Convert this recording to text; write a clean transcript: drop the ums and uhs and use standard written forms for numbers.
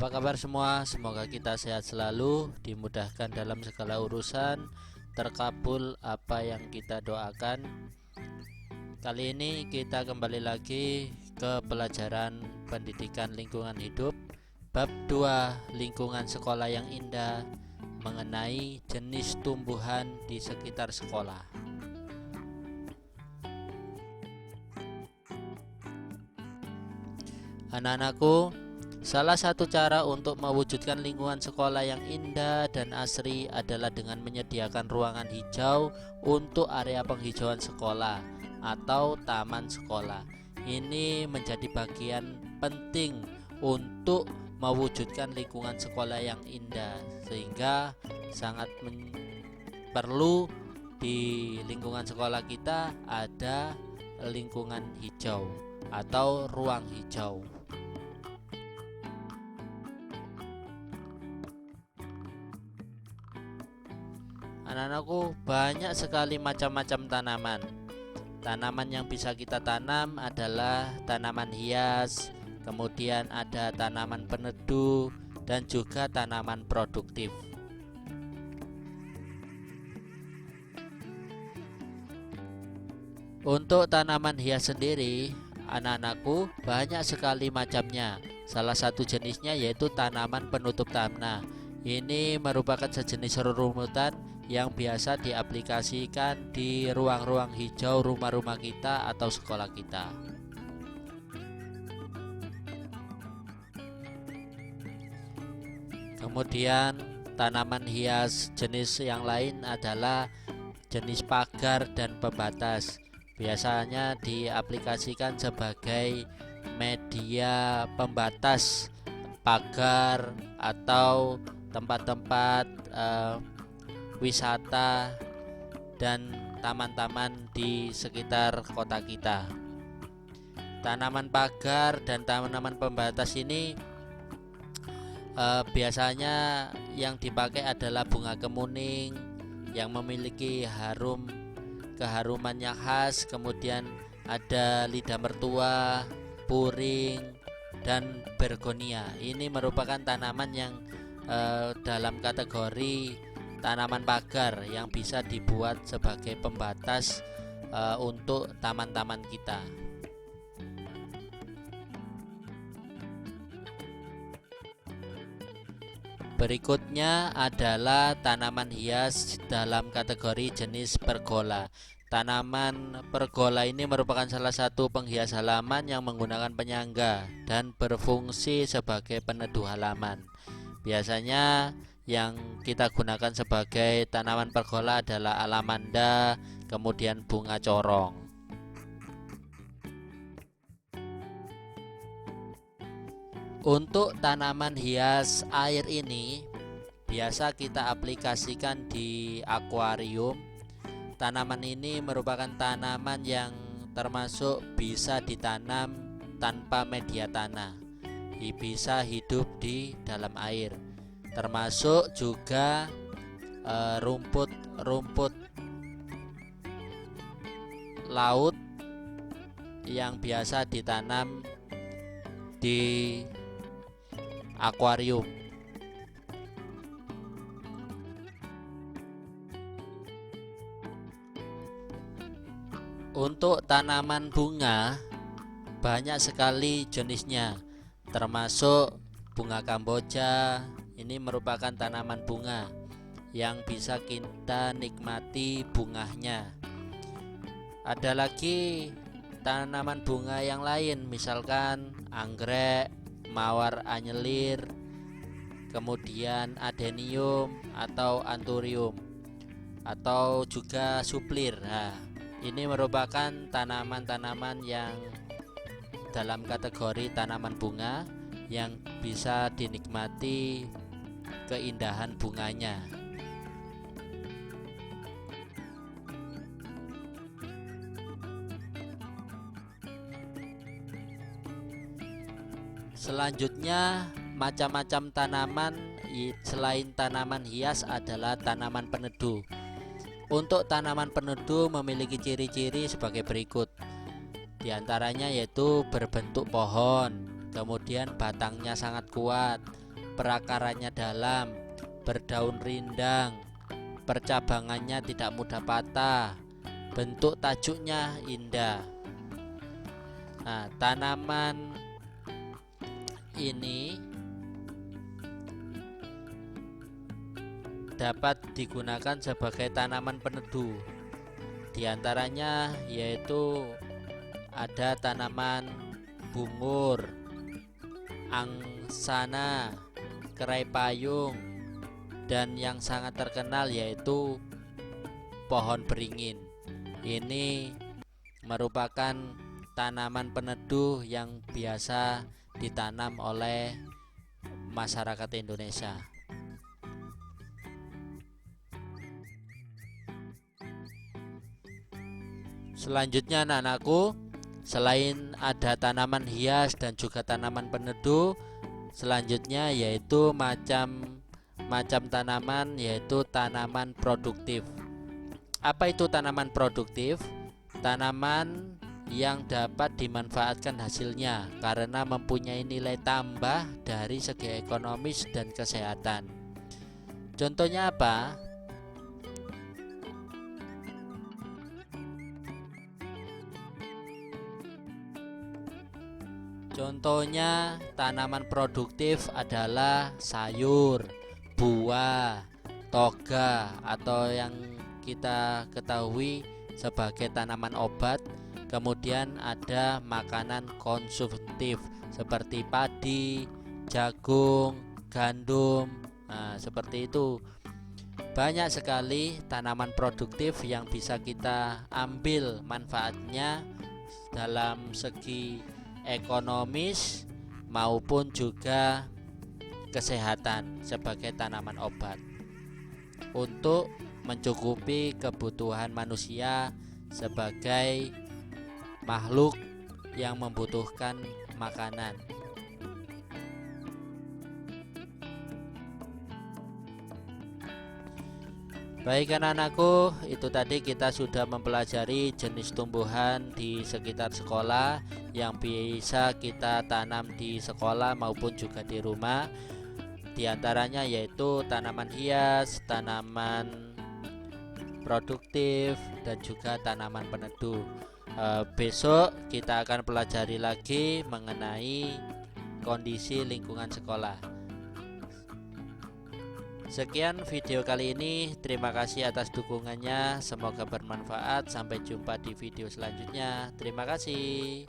Apa kabar semua? Semoga kita sehat selalu, dimudahkan dalam segala urusan, terkabul apa yang kita doakan. Kali ini kita kembali lagi ke pelajaran pendidikan lingkungan hidup, bab 2, lingkungan sekolah yang indah, mengenai jenis tumbuhan di sekitar sekolah. Anak-anakku, salah satu cara untuk mewujudkan lingkungan sekolah yang indah dan asri adalah dengan menyediakan ruangan hijau untuk area penghijauan sekolah atau taman sekolah. Ini menjadi bagian penting untuk mewujudkan lingkungan sekolah yang indah, sehingga sangat perlu di lingkungan sekolah kita ada lingkungan hijau atau ruang hijau. Anak-anakku, banyak sekali macam-macam tanaman. Tanaman yang bisa kita tanam adalah tanaman hias, kemudian ada tanaman peneduh, dan juga tanaman produktif. Untuk tanaman hias sendiri, anak-anakku, banyak sekali macamnya. Salah satu jenisnya yaitu tanaman penutup tanah. Ini merupakan sejenis rerumutan yang biasa diaplikasikan di ruang-ruang hijau rumah-rumah kita atau sekolah kita. Kemudian tanaman hias jenis yang lain adalah jenis pagar dan pembatas. Biasanya diaplikasikan sebagai media pembatas pagar atau tempat-tempat wisata dan taman-taman di sekitar kota kita. Tanaman pagar dan tanaman pembatas ini biasanya yang dipakai adalah bunga kemuning yang memiliki keharuman yang khas, kemudian ada lidah mertua, puring, dan begonia. Ini merupakan tanaman yang dalam kategori tanaman pagar yang bisa dibuat sebagai pembatas untuk taman-taman kita. Berikutnya adalah tanaman hias dalam kategori jenis pergola. Tanaman pergola ini merupakan salah satu penghias halaman yang menggunakan penyangga dan berfungsi sebagai peneduh halaman. Biasanya yang kita gunakan sebagai tanaman pergola adalah alamanda, kemudian bunga corong. Untuk tanaman hias air ini biasa kita aplikasikan di akuarium. Tanaman ini merupakan tanaman yang termasuk bisa ditanam tanpa media tanah. Bisa hidup di dalam air. Termasuk juga rumput laut yang biasa ditanam di akuarium. Untuk tanaman bunga banyak sekali jenisnya, termasuk bunga kamboja. Ini merupakan tanaman bunga yang bisa kita nikmati bunganya. Ada lagi tanaman bunga yang lain, misalkan anggrek, mawar anyelir, kemudian adenium atau anthurium, atau juga suplir. Ini merupakan tanaman-tanaman yang dalam kategori tanaman bunga yang bisa dinikmati keindahan bunganya. Selanjutnya, macam-macam tanaman selain tanaman hias adalah tanaman peneduh. Untuk tanaman peneduh memiliki ciri-ciri sebagai berikut. Di antaranya yaitu berbentuk pohon, kemudian batangnya sangat kuat, perakarannya dalam, berdaun rindang, percabangannya tidak mudah patah, bentuk tajuknya indah. Nah, tanaman ini dapat digunakan sebagai tanaman peneduh. Di antaranya yaitu ada tanaman bungur, angsana, kerai payung, dan yang sangat terkenal yaitu pohon beringin. Ini merupakan tanaman peneduh yang biasa ditanam oleh masyarakat Indonesia. Selanjutnya anak-anakku, selain ada tanaman hias dan juga tanaman peneduh, selanjutnya yaitu macam tanaman yaitu tanaman produktif. Apa itu tanaman produktif? Tanaman yang dapat dimanfaatkan hasilnya karena mempunyai nilai tambah dari segi ekonomis dan kesehatan. Contohnya apa? Contohnya tanaman produktif adalah sayur, buah, toga, atau yang kita ketahui sebagai tanaman obat. Kemudian ada makanan konsumtif seperti padi, jagung, gandum. Nah, seperti itu. Banyak sekali tanaman produktif yang bisa kita ambil manfaatnya dalam segi ekonomis maupun juga kesehatan sebagai tanaman obat untuk mencukupi kebutuhan manusia sebagai makhluk yang membutuhkan makanan. Baik anak-anakku, itu tadi kita sudah mempelajari jenis tumbuhan di sekitar sekolah yang bisa kita tanam di sekolah maupun juga di rumah. Di antaranya yaitu tanaman hias, tanaman produktif, dan juga tanaman peneduh. Besok kita akan pelajari lagi mengenai kondisi lingkungan sekolah. Sekian video kali ini, terima kasih atas dukungannya, semoga bermanfaat. Sampai jumpa di video selanjutnya. Terima kasih.